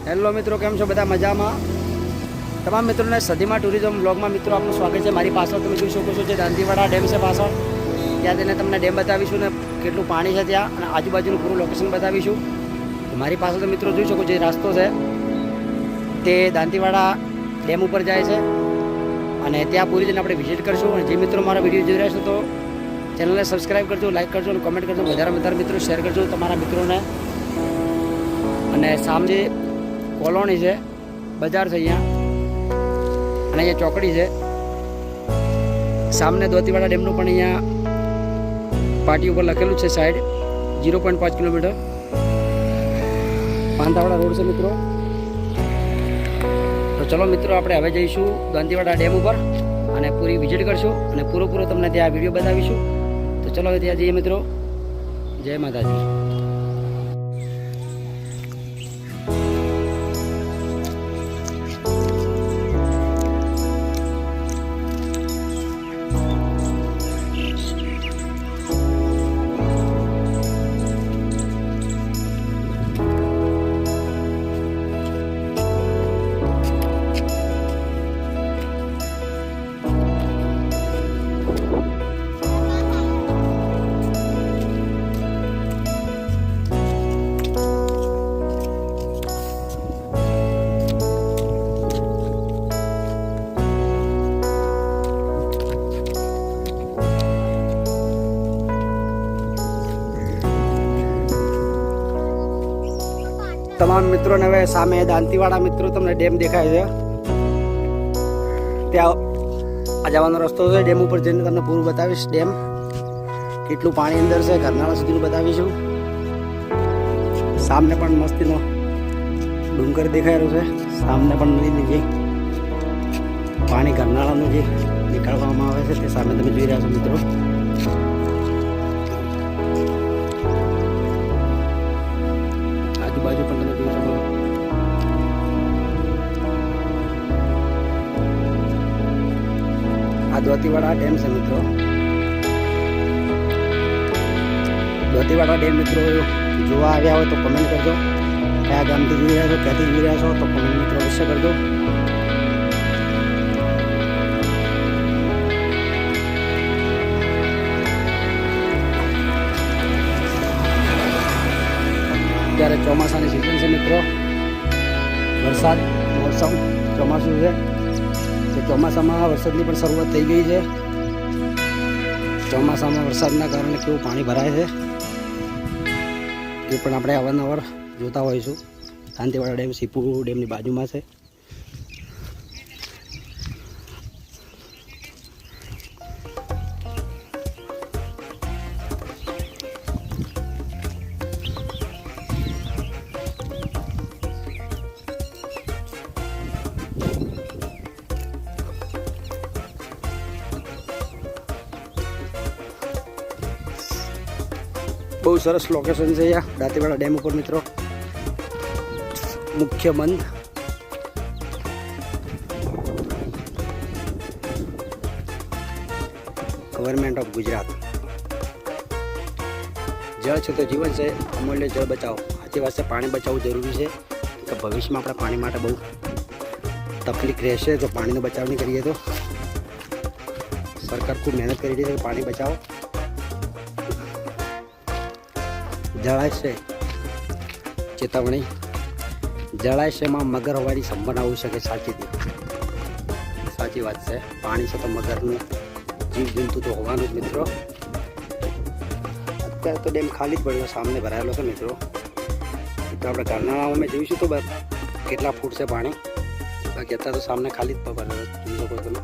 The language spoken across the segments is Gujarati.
હેલો મિત્રો, કેમ છો બધા? મજામાં? તમામ મિત્રોને સદીમાં ટુરિઝમ બ્લોગમાં મિત્રો આપનું સ્વાગત છે. મારી પાછળ તમે જોઈ શકો છો જે દાંતીવાડા ડેમ છે પાછળ, ત્યાં જઈને તમને ડેમ બતાવીશું ને કેટલું પાણી છે ત્યાં, અને આજુબાજુનું પૂરું લોકેશન બતાવીશું. મારી પાછળ તો મિત્રો જોઈ શકો જે રસ્તો છે તે દાંતીવાડા ડેમ ઉપર જાય છે, અને ત્યાં પૂરી જઈને આપણે વિઝિટ કરશું. અને જે મિત્રો મારા વિડીયો જોઈ રહ્યા છો તો ચેનલને સબસ્ક્રાઈબ કરજો, લાઈક કરજો અને કમેન્ટ કરજો, વધારે મિત્રો શેર કરજો તમારા મિત્રોને. અને સામે કોલોની છે, બજાર છે અહીંયા, અને અહીંયા ચોકડી છે. સામને દાંતીવાડા ડેમનું પણ અહીંયા પાટી ઉપર લખેલું છે સાઈડ 0.5 કિલોમીટર પાંતાવાડા રોડ છે મિત્રો. તો ચલો મિત્રો, આપણે હવે જઈશું દાંતીવાડા ડેમ ઉપર અને પૂરી વિઝિટ કરશું અને પૂરો તમને ત્યાં વિડીયો બતાવીશું. તો ચલો હવે ત્યાં જઈએ મિત્રો. જય માતાજી. તમામ મિત્રોને હવે સામે દાંતીવાડા મિત્રો તમને ડેમ દેખાય છે, ત્યાં આ જવાનો રસ્તો છે. ડેમ ઉપર જઈને તમને પૂરું બતાવીશ, ડેમ કેટલું પાણી અંદર છે, ઘરનાળા સુધીનું બતાવીશું. સામને પણ મસ્તીનો ડુંગર દેખાય રહ્યો છે, સામને પણ નદીની જે પાણી ઘરનાળાનું જે નીકળવામાં આવે છે તે સામે તમે જોઈ રહ્યા છો મિત્રો. આજુબાજુ પણ તમે જોઈ શકો. આ દાંતીવાડા ડેમ છે મિત્રો. દાંતીવાડા ડેમ મિત્રો જોવા આવ્યા હોય તો કમેન્ટ કરજો. કયા ગામથી જોઈ રહ્યા છો, ક્યાંથી જોઈ રહ્યા છો તો કમેન્ટ મિત્રો અવશ્ય કરજો. અત્યારે ચોમાસાની સિઝન છે મિત્રો. વરસાદ મોસમ ચોમાસું છે, તે ચોમાસામાં વરસાદની પણ શરૂઆત થઈ ગઈ છે. ચોમાસામાં વરસાદના કારણે કેવું પાણી ભરાય છે એ પણ આપણે અવારનવાર જોતા હોઈશું. દાંતીવાડા ડેમ સીપુ ડેમની બાજુમાં છે. બહુ સરસ લોકેશન છે અહીંયા દાંતીવાડા ડેમ ઉપર મિત્રો. મુખ્ય બંધ ગવર્મેન્ટ ઓફ ગુજરાત. જળ છે તો જીવન છે, અમૂલ્ય જળ બચાવો. સાચી વાત છે, પાણી બચાવવું જરૂરી છે કે ભવિષ્યમાં આપણા પાણી માટે બહુ તકલીફ રહેશે જો પાણીનો બચાવ નહીં કરીએ તો. સરકાર ખૂબ મહેનત કરી રહી છે પાણી બચાવો. જળાશય ચેતવણી, જળાશયમાં મગર હોવાની સંભાવના હોઈ શકે. સાચી વાત છે. પાણી છે તો મગરનું જીવજંતુ તો હોવાનું જ મિત્રો. અત્યારે તો ડેમ ખાલી જ પડ્યો, સામને ભરાયેલો છે મિત્રો. તો આપણે કરનાળામાં મેં જોઈશું તો કેટલા ફૂટ છે પાણી, બાકી અત્યારે તો સામને ખાલી જ ભરાયેલો જોઈ શકો તમે.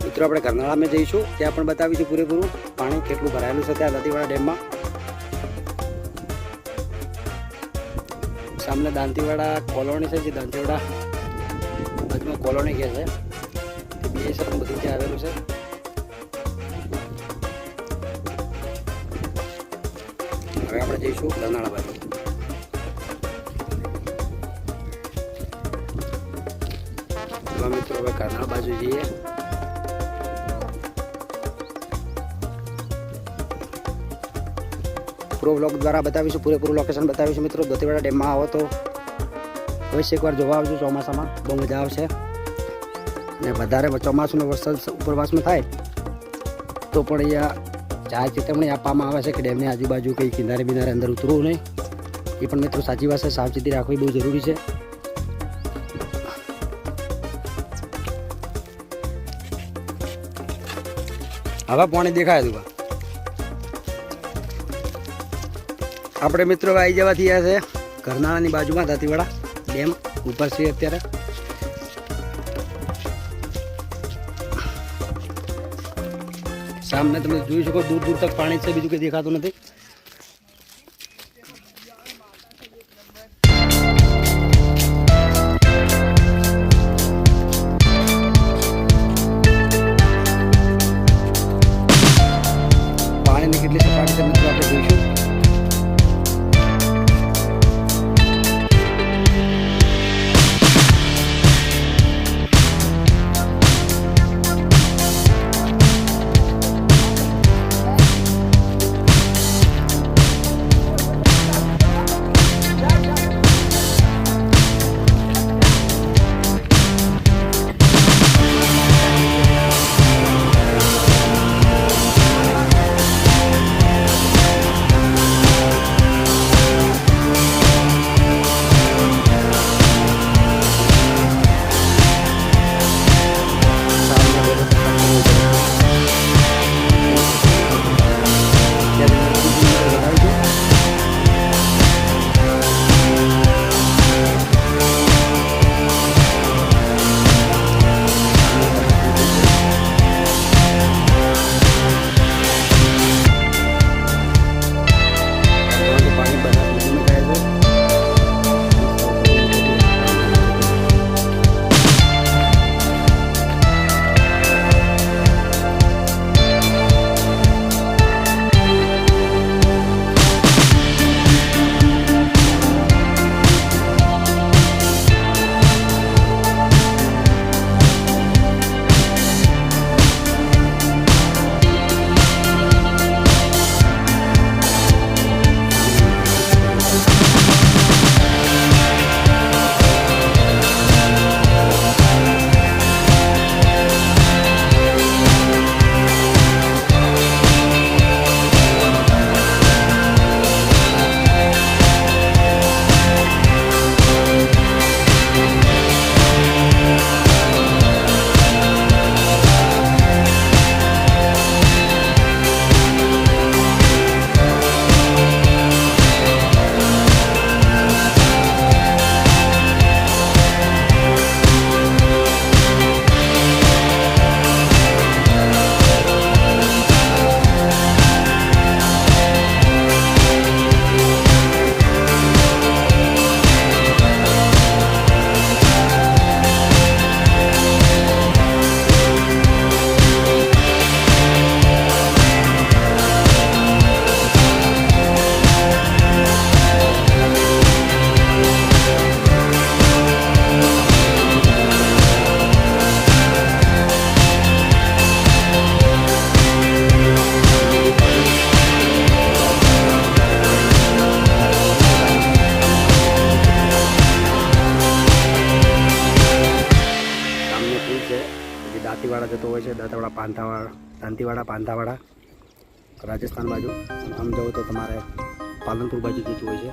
મિત્રો આપણે કરનાળામાં જઈશું, ત્યાં પણ બતાવીશું પૂરેપૂરું પાણી કેટલું ભરાયેલું છે ત્યાં દાંતીવાડા ડેમમાં. સામે દાંતીવાડા કોલોની છે, જે દાંતીવાડા બાજુમાં કોલોની કહે છે, બીજે છે પણ બધું ત્યાં આવેલું છે. હવે આપણે જઈશું કરનાળા બાજુ. મિત્રો હવે કરનાળ બાજુ જઈએ. પૂરો બ્લોગ દ્વારા બતાવીશું, પૂરેપૂરું લોકેશન બતાવીશું મિત્રો. દોતીવાડા ડેમમાં આવો તો અવશ્ય એકવાર જોવા આવજો. ચોમાસામાં બહુ મજા આવશે. ને વધારે ચોમાસુનો વરસાદ ઉપરવાસમાં થાય તો પણ અહીંયા જાહેર ચેતવણી આપવામાં આવે છે કે ડેમની આજુબાજુ કંઈ કિનારે બિનારે અંદર ઉતરવું નહીં. એ પણ મિત્રો સાચી વાત છે. સાવચેતી રાખવી બહુ જરૂરી છે. હવે પાણી દેખાય હતું. આપણે મિત્રો આવી જવા થયા છે કરનાળાની બાજુમાં દાંતીવાડા ડેમ ઉપર છે અત્યારે. સામે તમે જોઈ શકો દૂર દૂર તક પાણી છે, બીજું કંઈ દેખાતું નથી. પાણીની કેટલી સપાટી છે મિત્રો આપણે જોઈશું. દાંતીવાડા જતો હોય છે, દાંતીવાડા પાંથાવાડા રાજસ્થાન બાજુ. આમ જવું તો તમારે પાલનપુર બાજુ જતું હોય છે.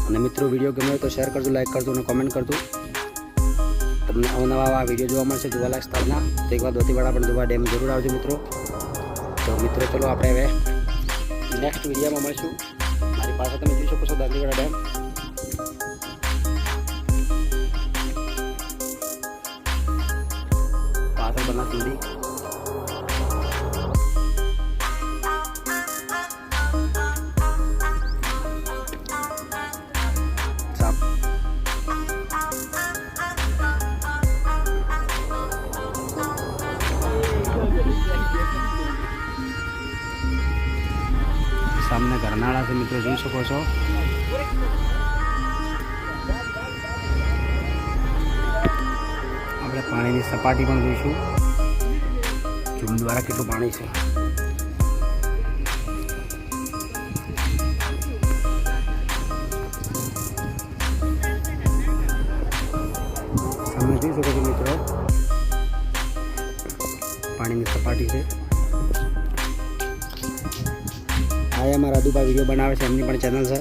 અને મિત્રો વિડીયો ગમે તો શેર કરજો, લાઈક કરજો અને કોમેન્ટ કરજો. તમને અવનવા વિડીયો જોવા મળશે જોવાલાયક સ્થળના. તો એકવાર દાંતીવાડા પણ જોવા ડેમ જરૂર આવજો મિત્રો. તો મિત્રો ચલો આપણે હવે નેક્સ્ટ વિડીયોમાં મળીશું. મારી પાસે તમે જોઈ શકો છો દાંતીવાડા ડેમ. પાછળ બનાસ નદી. સામને ગરનાળા છે મિત્રો, જોઈ શકો છો. આપણે પાણીની સપાટી પણ જોઈશું ઝૂમ દ્વારા કેટલું પાણી છે. તમે જોઈ શકો છો મિત્રો પાણીની સપાટી છે. આ અમારા અદુભાઈ વિડીયો બનાવે છે, એમની પણ ચેનલ છે.